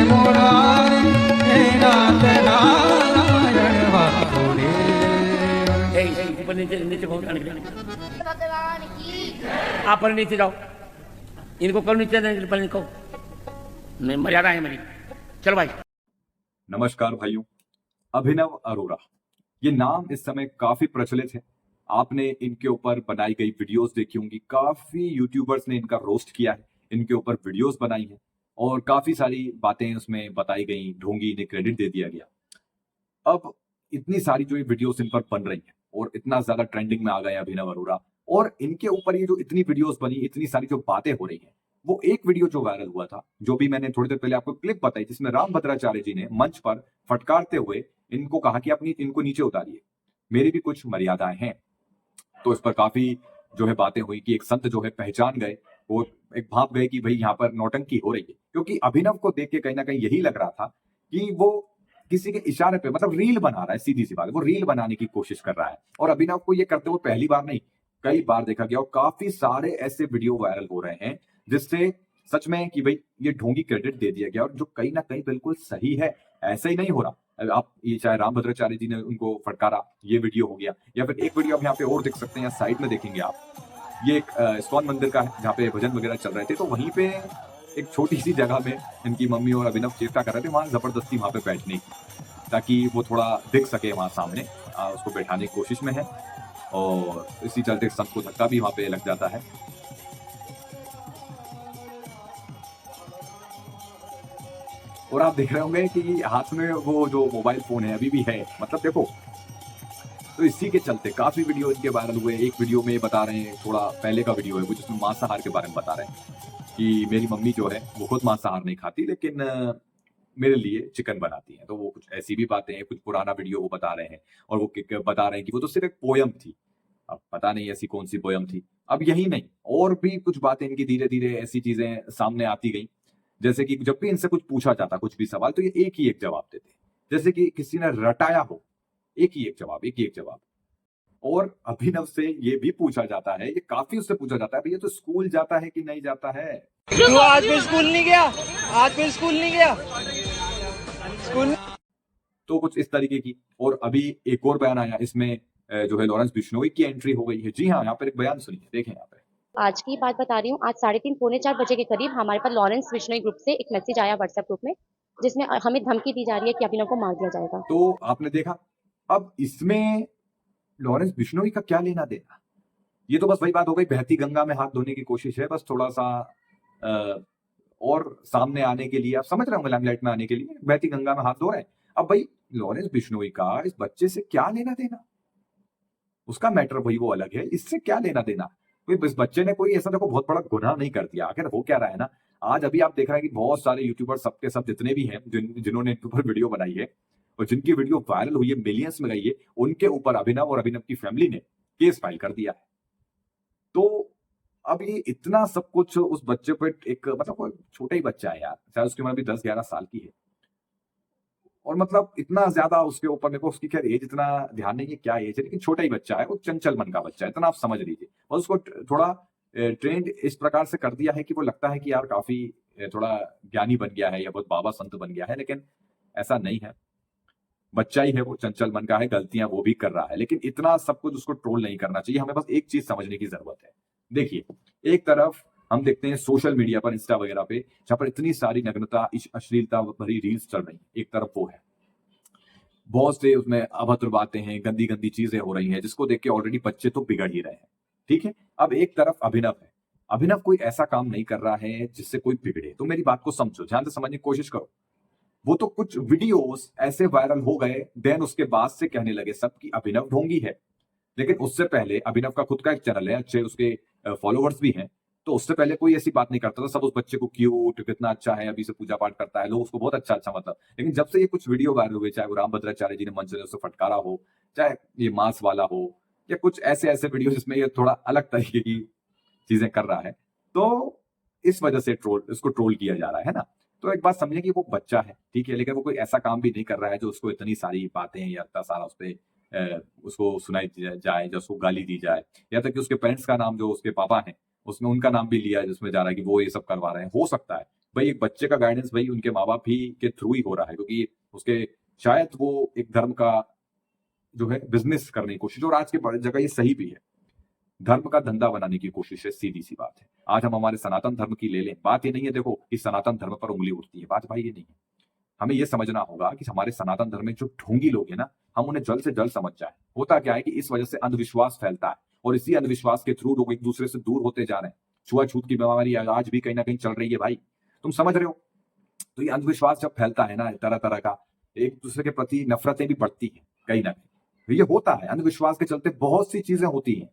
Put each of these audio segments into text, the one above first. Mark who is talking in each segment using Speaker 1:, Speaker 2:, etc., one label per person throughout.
Speaker 1: मुरारी हे नाथ नारायण वासुदेव।
Speaker 2: ऊपर नीचे नीचे
Speaker 3: भगवान की
Speaker 2: आप पर नीचे जाओ, इनको करो नीचे पर इनको नहीं मर्यादा है मेरी। चलो भाई।
Speaker 4: नमस्कार भाइयों, अभिनव अरोरा ये नाम इस समय काफी प्रचलित है। आपने इनके ऊपर बनाई गई वीडियोस देखी होंगी, काफी यूट्यूबर्स ने इनका रोस्ट किया है, इनके ऊपर वीडियोस बनाई हैं और काफी सारी बातें उसमें बताई गई, ढोंगी इन्हें क्रेडिट दे दिया गया। अब इतनी सारी जो ये वीडियोस इन पर बन रही हैं और इतना ज्यादा ट्रेंडिंग में आ गए अभिनव अरोरा, और इनके ऊपर ये जो इतनी वीडियोस बनी, इतनी सारी जो बातें हो रही हैं, वो एक वीडियो जो वायरल हुआ था, जो भी मैंने थोड़ी देर पहले आपको क्लिप बताई, जिसमें रामभद्राचार्य जी ने मंच पर फटकारते हुए इनको कहा कि अपनी इनको नीचे उतारिए, मेरी भी कुछ मर्यादाएं हैं। तो इस पर काफी जो है बातें हुई कि एक संत जो है पहचान गए, वो एक भाप गए कि भाई यहाँ पर नौटंकी हो रही है, क्योंकि अभिनव को देख के कहीं ना कहीं यही लग रहा था कि वो किसी के इशारे पे मतलब रील बना रहा है। सीधी सी बात, वो रील बनाने की कोशिश कर रहा है और अभिनव को ये करते हुए पहली बार नहीं, कई बार देखा गया और काफी सारे ऐसे वीडियो वायरल हो रहे हैं जिससे सच में कि भाई ये ढोंगी क्रेडिट दे दिया गया, और जो कहीं ना कहीं बिल्कुल सही है। ऐसा ही नहीं हो रहा। आप ये चाहे रामभद्राचार्य जी ने उनको फटकारा, ये वीडियो हो गया, या फिर एक वीडियो आप यहाँ पे और देख सकते हैं, साइड में देखेंगे आप, ये एक इस्कॉन मंदिर का है जहाँ पे भजन वगैरह चल रहे थे, तो वहीं पे एक छोटी सी जगह में इनकी मम्मी और अभिनव चेष्टा कर रहे थे वहां जबरदस्ती वहां पे बैठने की, ताकि वो थोड़ा दिख सके वहां सामने। उसको बैठाने की कोशिश में है और इसी चलते संत को धक्का भी वहां पे लग जाता है। और आप देख रहे होंगे कि हाथ में वो जो मोबाइल फोन है अभी भी है, मतलब देखो। तो इसी के चलते काफी वीडियो इनके वायरल हुए। एक वीडियो में बता रहे हैं, थोड़ा पहले का वीडियो है वो, जिसमें मांसाहार के बारे में बता रहे हैं कि मेरी मम्मी जो है वो खुद मांसाहार नहीं खाती, लेकिन मेरे लिए चिकन बनाती है। तो वो कुछ ऐसी भी बातें हैं, कुछ पुराना वीडियो वो बता रहे हैं और वो बता रहे हैं कि वो तो सिर्फ एक पोयम थी। अब पता नहीं ऐसी कौन सी पोयम थी। अब यही नहीं, और भी कुछ बातें इनकी धीरे धीरे ऐसी चीजें सामने आती गई, जैसे कि जब भी इनसे कुछ पूछा जाता, कुछ भी सवाल, तो ये एक ही एक जवाब देते, जैसे कि किसी ने रटाया हो। एक ही एक जवाब, एक ही एक जवाब। और अभिनव से ये भी पूछा जाता है, ये काफी उससे पूछा जाता है, भैया तो स्कूल जाता है कि नहीं जाता है।
Speaker 5: क्यों आज मैं स्कूल नहीं गया? आज मैं स्कूल नहीं गया। स्कूल
Speaker 4: तो कुछ इस तरीके की। और अभी एक और बयान आया, इसमें जो है लॉरेंस बिश्नोई की एंट्री हो गई है। जी हाँ, यहाँ पर एक बयान सुनिए, देखें यहाँ पे।
Speaker 6: आज की बात बता रही हूँ। आज 3:30 पौने 4 बजे के करीब हमारे पास लॉरेंस बिश्नोई ग्रुप से एक मैसेज आया व्हाट्सएप ग्रुप में, जिसमें हमें धमकी दी जा रही है कि अभिनव को मार दिया जाएगा।
Speaker 4: तो आपने देखा, अब इसमें लॉरेंस बिश्नोई का क्या लेना देना। ये तो बस वही बात हो गई, बहती गंगा में हाथ धोने की कोशिश है, बस थोड़ा सा और सामने आने के लिए, आप समझ रहे होंगे, लाइमलाइट में आने के लिए बहती गंगा में हाथ धो रहे हैं। अब भाई लॉरेंस बिश्नोई का इस बच्चे से क्या लेना देना, उसका मैटर भाई वो अलग है, इससे क्या लेना देना। कोई इस बच्चे ने कोई ऐसा देखो बहुत बड़ा गुनाह नहीं कर दिया। आखिर हो क्या रहा है ना, आज अभी आप देख रहे हैं कि बहुत सारे यूट्यूबर, सबके सब जितने भी हैं, जिन्होंने इनके ऊपर वीडियो बनाई है और जिनकी वीडियो वायरल हुई है, मिलियंस में गई है, उनके ऊपर अभिनव और अभिनव की फैमिली ने केस फाइल कर दिया है। तो अब ये इतना सब कुछ उस बच्चे पे, एक मतलब कोई छोटा ही बच्चा है यार, शायद उसकी उम्र भी 10-11 साल की है, और मतलब इतना ज्यादा उसके ऊपर, मेरे को उसकी खैर एज इतना ध्यान नहीं है क्या एज है, लेकिन छोटा ही बच्चा है, वो चंचल मन का बच्चा है, इतना आप समझ लीजिए। और उसको थोड़ा ट्रेंड इस प्रकार से कर दिया है कि वो लगता है कि यार काफी थोड़ा ज्ञानी बन गया है या बहुत बाबा संत बन गया है, लेकिन ऐसा नहीं है। बच्चा ही है वो, चंचल मन का है, गलतियां वो भी कर रहा है, लेकिन इतना सब कुछ उसको ट्रोल नहीं करना चाहिए। हमें बस एक चीज समझने की जरूरत है। देखिए, एक तरफ हम देखते हैं सोशल मीडिया पर, इंस्टा वगैरह पे, जहां पर इतनी सारी नग्नता, अश्लीलता भरी रील्स चल रही है, एक तरफ वो है, बहुत से उसमें अभद्र बातें हैं, गंदी गंदी चीजें हो रही हैं, जिसको देख के ऑलरेडी बच्चे तो बिगड़ ही रहे हैं। ठीक है, अब एक तरफ अभिनव है, अभिनव कोई ऐसा काम नहीं कर रहा है जिससे कोई बिगड़े। तो मेरी बात को समझो, ध्यान से समझने की कोशिश करो। वो तो कुछ वीडियोस ऐसे वायरल हो गए, देन उसके बाद से कहने लगे सब कि अभिनव ढोंगी है। लेकिन उससे पहले अभिनव का खुद का एक चैनल है, अच्छे उसके फॉलोवर्स भी हैं, तो उससे पहले कोई ऐसी बात नहीं करता था। सब उस बच्चे को क्यूट, कितना अच्छा है, अभी से पूजा पाठ करता है, लोग उसको बहुत अच्छा अच्छा मतलब। लेकिन जब से ये कुछ वीडियो वायरल हुए, चाहे वो रामभद्राचार्य जी ने मंच से उसे फटकारा हो, चाहे ये मांस वाला हो, या कुछ ऐसे ऐसे वीडियो जिसमें ये थोड़ा अलग तरीके की चीजें कर रहा है, तो इस वजह से इसको ट्रोल किया जा रहा है ना। तो एक बात समझिए कि वो बच्चा है, ठीक है, लेकिन वो कोई ऐसा काम भी नहीं कर रहा है जो उसको इतनी सारी बातें या इतना सारा उस पर उसको सुनाई जाए, जो उसको गाली दी जाए, या तक कि उसके पेरेंट्स का नाम, जो उसके पापा हैं, उसमें उनका नाम भी लिया है, जिसमें जा रहा है कि वो ये सब करवा रहे हैं। हो सकता है भाई एक बच्चे का गाइडेंस भाई उनके माँ बाप ही के थ्रू ही हो रहा है, क्योंकि उसके शायद वो एक धर्म का जो है बिजनेस करने की कोशिश, और आज के जगह ये सही भी है, धर्म का धंधा बनाने की कोशिश है, सीधी सी बात है। आज हम हमारे सनातन धर्म की ले लें, बात ये नहीं है देखो कि सनातन धर्म पर उंगली उठती है, बात भाई ये नहीं है। हमें ये समझना होगा कि हमारे सनातन धर्म में जो ढोंगी लोग हैं ना, हम उन्हें जल्द से जल्द समझ जाए। होता क्या है कि इस वजह से अंधविश्वास फैलता है, और इसी अंधविश्वास के थ्रू लोग एक दूसरे से दूर होते जा रहे हैं। छुआछूत की बीमारी आज भी कहीं ना कहीं चल रही है भाई, तुम समझ रहे हो। तो ये अंधविश्वास जब फैलता है ना तरह तरह का, एक दूसरे के प्रति नफरतें भी बढ़ती हैं कहीं ना कहीं, ये होता है अंधविश्वास के चलते बहुत सी चीजें होती हैं।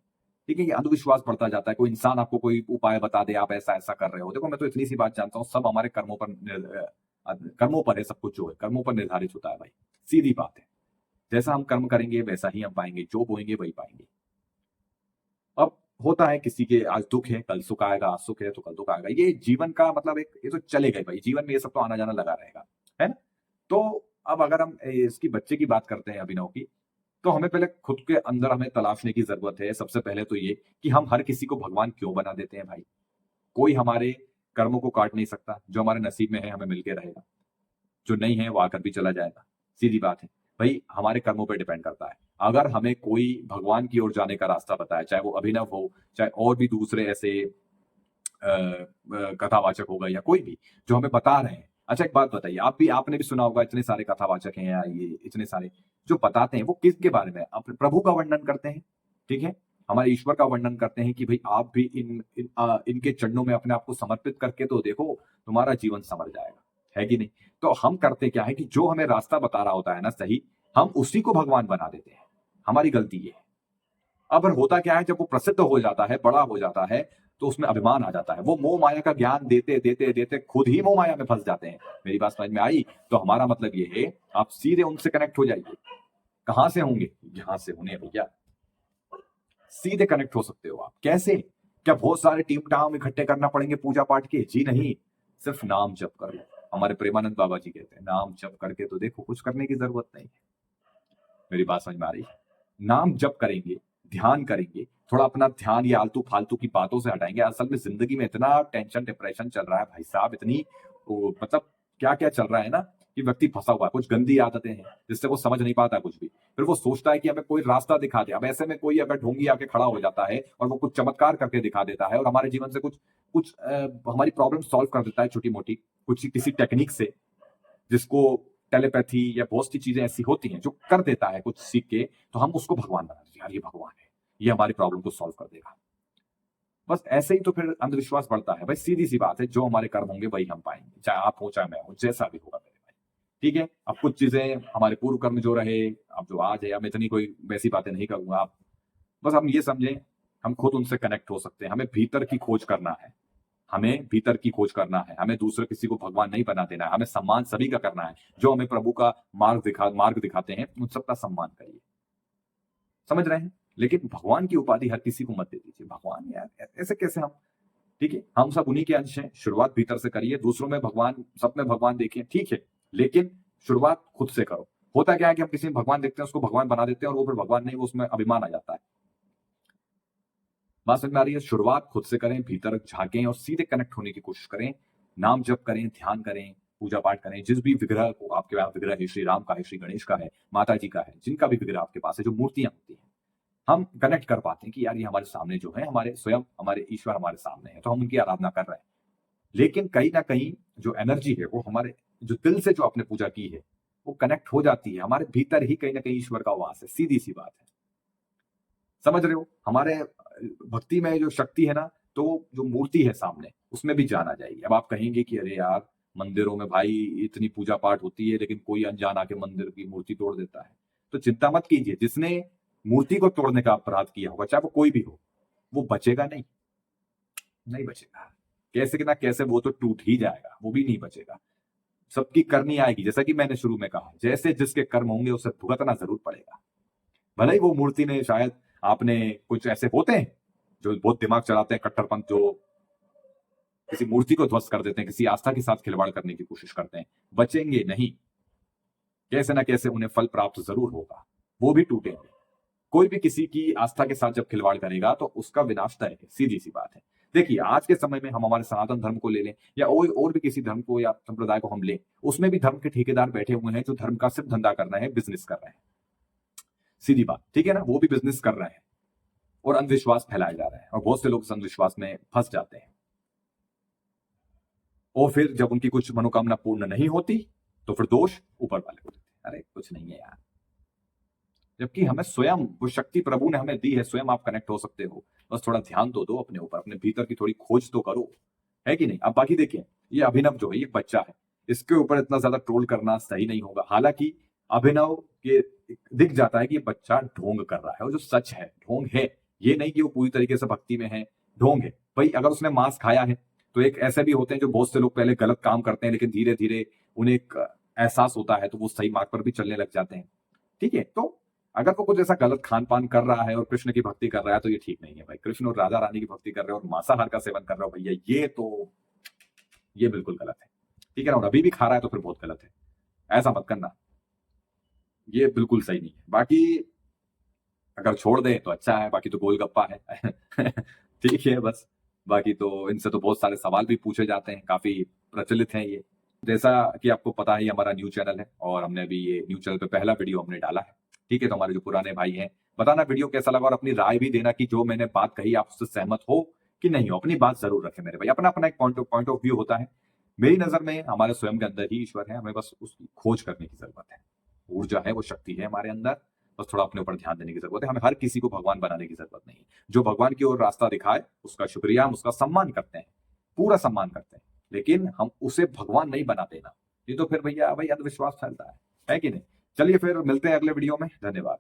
Speaker 4: ठीक है, ये अंधविश्वास बढ़ता जाता है। कोई इंसान आपको कोई उपाय बता दे, आप ऐसा ऐसा कर रहे हो, देखो मैं तो इतनी सी बात जानता हूँ, सब हमारे कर्मों पर है, सब कुछ जो है कर्मों पर निर्धारित होता है भाई, सीधी बात है। जैसा हम कर्म करेंगे वैसा ही हम पाएंगे, जो बोएंगे वही पाएंगे। अब होता है किसी के आज दुख है कल सुख आएगा, आज सुख है तो कल दुख आएगा, ये जीवन का मतलब एक ये तो चलेगा भाई, जीवन में ये सब तो आना जाना लगा रहेगा, है ना। तो अब अगर हम इसकी बच्चे की बात करते हैं अभिनव की, तो हमें पहले खुद के अंदर हमें तलाशने की जरूरत है। सबसे पहले तो ये कि हम हर किसी को भगवान क्यों बना देते हैं भाई। कोई हमारे कर्मों को काट नहीं सकता, जो हमारे नसीब में है हमें मिलके रहेगा, जो नहीं है वो आकर भी चला जाएगा, सीधी बात है भाई। हमारे कर्मों पर डिपेंड करता है। अगर हमें कोई भगवान की ओर जाने का रास्ता बताए, चाहे वो अभिनव हो, चाहे और भी दूसरे ऐसे कथावाचक हो गए या कोई भी जो हमें बता रहे हैं। अच्छा एक बात बताइए, आपने भी सुना होगा, इतने सारे कथावाचक हैं या ये इतने सारे जो बताते हैं, वो किसके बारे में, अपने प्रभु का वर्णन करते हैं, ठीक है, हमारे ईश्वर का वर्णन करते हैं कि भाई आप भी इनके चरणों में अपने आप को समर्पित करके तो देखो, तुम्हारा जीवन संवर जाएगा, है कि नहीं। तो हम करते क्या है कि जो हमें रास्ता बता रहा होता है ना सही, हम उसी को भगवान बना देते हैं, हमारी गलती ये है। अब होता क्या है, जब वो प्रसिद्ध हो जाता है, बड़ा हो जाता है, तो उसमें अभिमान आ जाता है। वो मोह माया का ज्ञान देते देते देते खुद ही मोह माया में फंस जाते हैं। मेरी बात समझ में आई। तो हमारा मतलब ये है, आप सीधे उनसे कनेक्ट हो जाइए। कहां से होंगे, यहां से होने भैया, सीधे कनेक्ट हो सकते हो आप। कैसे, क्या बहुत सारे टीम टाम इकट्ठे करना पड़ेंगे पूजा पाठ के? जी नहीं, सिर्फ नाम जप कर लो। हमारे प्रेमानंद बाबा जी कहते हैं, नाम जप करके तो देखो, कुछ करने की जरूरत नहीं है। मेरी बात समझ में आ रही है। नाम जप करेंगे, ध्यान करेंगे, थोड़ा अपना ध्यान ये आलतू फालतू की बातों से हटाएंगे। असल में जिंदगी में इतना टेंशन डिप्रेशन चल रहा है भाई साहब, इतनी मतलब क्या क्या चल रहा है ना, कि व्यक्ति फंसा हुआ है। कुछ गंदी आदतें हैं जिससे वो समझ नहीं पाता कुछ भी, फिर वो सोचता है कि हमें कोई रास्ता दिखा दे। अब ऐसे में कोई अगर ढोंगी आके खड़ा हो जाता है और वो कुछ चमत्कार करके दिखा देता है और हमारे जीवन से कुछ कुछ हमारी प्रॉब्लम सॉल्व कर देता है, छोटी मोटी कुछ किसी टेक्निक से, जिसको टेलीपैथी या बहुत सी चीजें ऐसी होती हैं जो कर देता है कुछ सीख के, तो हम उसको भगवान बना देते हैं। यार ये भगवान है, ये हमारी प्रॉब्लम को सॉल्व कर देगा। बस ऐसे ही तो फिर अंधविश्वास बढ़ता है भाई। सीधी सी बात है, जो हमारे कर्म होंगे वही हम पाएंगे, चाहे आप हो चाहे मैं हूं, जैसा भी होगा मेरे भाई, ठीक है। अब कुछ चीजें हमारे पूर्व कर्म जो रहे, अब जो आज है, अब इतनी कोई वैसी बातें नहीं करूंगा। आप बस हम ये समझें, हम खुद उनसे कनेक्ट हो सकते हैं। हमें भीतर की खोज करना है, हमें भीतर की खोज करना है। हमें दूसरे किसी को भगवान नहीं बना देना है। हमें सम्मान सभी का करना है। जो हमें प्रभु का मार्ग दिखाते हैं, उन सबका सम्मान करिए, समझ रहे हैं। लेकिन भगवान की उपाधि हर किसी को मत दे दीजिए। भगवान यार ऐसे कैसे हम, ठीक है, हम सब उन्हीं के अंश हैं। शुरुआत भीतर से करिए, दूसरों में भगवान, सब में भगवान देखिए, ठीक है, लेकिन शुरुआत खुद से करो। होता क्या है कि हम किसी में भगवान देखते हैं, उसको भगवान बना देते हैं, और वो फिर भगवान नहीं, वो उसमें अभिमान आ जाता है। बात समझ में आ रही है। शुरुआत खुद से करें, भीतर झांकें और सीधे कनेक्ट होने की कोशिश करें। नाम जप करें, ध्यान करें, पूजा पाठ करें। जिस भी विग्रह को आपके पास विग्रह है, श्री राम का है, श्री गणेश का है, माता जी का है, जिनका भी विग्रह आपके पास है, जो मूर्तियां होती हैं, हम कनेक्ट कर पाते हैं कि यार ये हमारे सामने जो है, हमारे स्वयं हमारे ईश्वर हमारे सामने है, तो हम उनकी आराधना कर रहे हैं। लेकिन कहीं ना कहीं जो एनर्जी है, वो हमारे जो दिल से जो आपने पूजा की है, वो कनेक्ट हो जाती है। हमारे भीतर ही कहीं ना कहीं ईश्वर का वास है, सीधी सी बात है, समझ रहे हो। हमारे भक्ति में जो शक्ति है ना, तो जो मूर्ति है सामने, उसमें भी जाना जाएगी। अब आप कहेंगे कि अरे यार मंदिरों में भाई इतनी पूजा पाठ होती है, लेकिन कोई अनजान आके मंदिर की मूर्ति तोड़ देता है। तो चिंता मत कीजिए, जिसने मूर्ति को तोड़ने का अपराध किया होगा, चाहे वो कोई भी हो, वो बचेगा नहीं, नहीं बचेगा। कैसे कि ना कैसे वो तो टूट ही जाएगा, वो भी नहीं बचेगा। सबकी करनी आएगी। जैसा कि मैंने शुरू में कहा, जैसे जिसके कर्म होंगे उसे भुगतना जरूर पड़ेगा। भले ही वो मूर्ति में शायद आपने कुछ ऐसे होते हैं जो बहुत दिमाग चलाते हैं, कट्टरपंथ, जो किसी मूर्ति को ध्वस्त कर देते हैं, किसी आस्था के साथ खिलवाड़ करने की कोशिश करते हैं, बचेंगे नहीं। कैसे ना कैसे उन्हें फल प्राप्त जरूर होगा, वो भी टूटेंगे। कोई भी किसी की आस्था के साथ जब खिलवाड़ करेगा तो उसका विनाश तय है, सीधी सी बात है। देखिए आज के समय में हम हमारे सनातन धर्म को ले लें या और भी किसी धर्म को या संप्रदाय को हम लें, उसमें भी धर्म के ठेकेदार बैठे हुए हैं जो धर्म का सिर्फ धंधा कर रहे हैं, बिजनेस कर रहे हैं। सीधी बात, ठीक है ना, वो भी बिजनेस कर रहे हैं और अंधविश्वास फैलाया जा रहा है और बहुत से लोग इस अंधविश्वास में फंस जाते हैं और फिर जब उनकी कुछ मनोकामना पूर्ण नहीं होती तो फिर दोष ऊपर वाले को देते हैं। अरे कुछ नहीं है यार, जबकि हमें स्वयं वो शक्ति प्रभु ने हमें दी है, स्वयं आप कनेक्ट हो सकते हो, बस थोड़ा ध्यान तो दो अपने ऊपर, अपने भीतर की थोड़ी खोज तो करो, है कि नहीं। अब बाकी देखिए, ये अभिनव जो है ये बच्चा है, इसके ऊपर इतना ज्यादा ट्रोल करना सही नहीं होगा। हालांकि अभिनव के दिख जाता है कि ये बच्चा ढोंग कर रहा है और जो सच है ढोंग है, ये नहीं कि वो पूरी तरीके से भक्ति में है, ढोंग है भाई। अगर उसने मांस खाया है तो एक ऐसे भी होते हैं जो बहुत से लोग पहले गलत काम करते हैं लेकिन धीरे धीरे उन्हें एक एहसास होता है तो वो सही मार्ग पर भी चलने लग जाते हैं, ठीक है। तो अगर वो कुछ ऐसा गलत खान पान कर रहा है और कृष्ण की भक्ति कर रहा है तो ये ठीक नहीं है भाई। कृष्ण और राधा रानी की भक्ति कर रहे हो और मांसाहार का सेवन कर रहे हो भैया, ये बिल्कुल गलत है, ठीक है ना। और अभी भी खा रहा है तो फिर बहुत गलत है, ऐसा मत करना, ये बिल्कुल सही नहीं है। बाकी अगर छोड़ दे तो अच्छा है, बाकी तो गोलगप्पा है ठीक है बस। बाकी तो इनसे तो बहुत सारे सवाल भी पूछे जाते हैं, काफी प्रचलित हैं ये। जैसा कि आपको पता है ये हमारा न्यू चैनल है और हमने अभी ये न्यू चैनल पे पहला वीडियो हमने डाला है, ठीक है। तो हमारे जो पुराने भाई हैं, बताना वीडियो कैसा लगा और अपनी राय भी देना कि जो मैंने बात कही आप उससे सहमत हो कि नहीं हो। अपनी बात जरूर रखें मेरे भाई, अपना अपना एक पॉइंट ऑफ व्यू होता है। मेरी नजर में हमारे स्वयं के अंदर ही ईश्वर है, हमें बस उसकी खोज करने की जरूरत है। ऊर्जा है, वो शक्ति है हमारे अंदर, बस थोड़ा अपने ऊपर ध्यान देने की जरूरत है। हमें हर किसी को भगवान बनाने की जरूरत नहीं। जो भगवान की ओर रास्ता दिखाए उसका शुक्रिया, हम उसका सम्मान करते हैं, पूरा सम्मान करते हैं, लेकिन हम उसे भगवान नहीं बना देना। ये तो फिर भैया भाई अंधविश्वास फैलता है कि नहीं। चलिए फिर मिलते हैं अगले वीडियो में, धन्यवाद।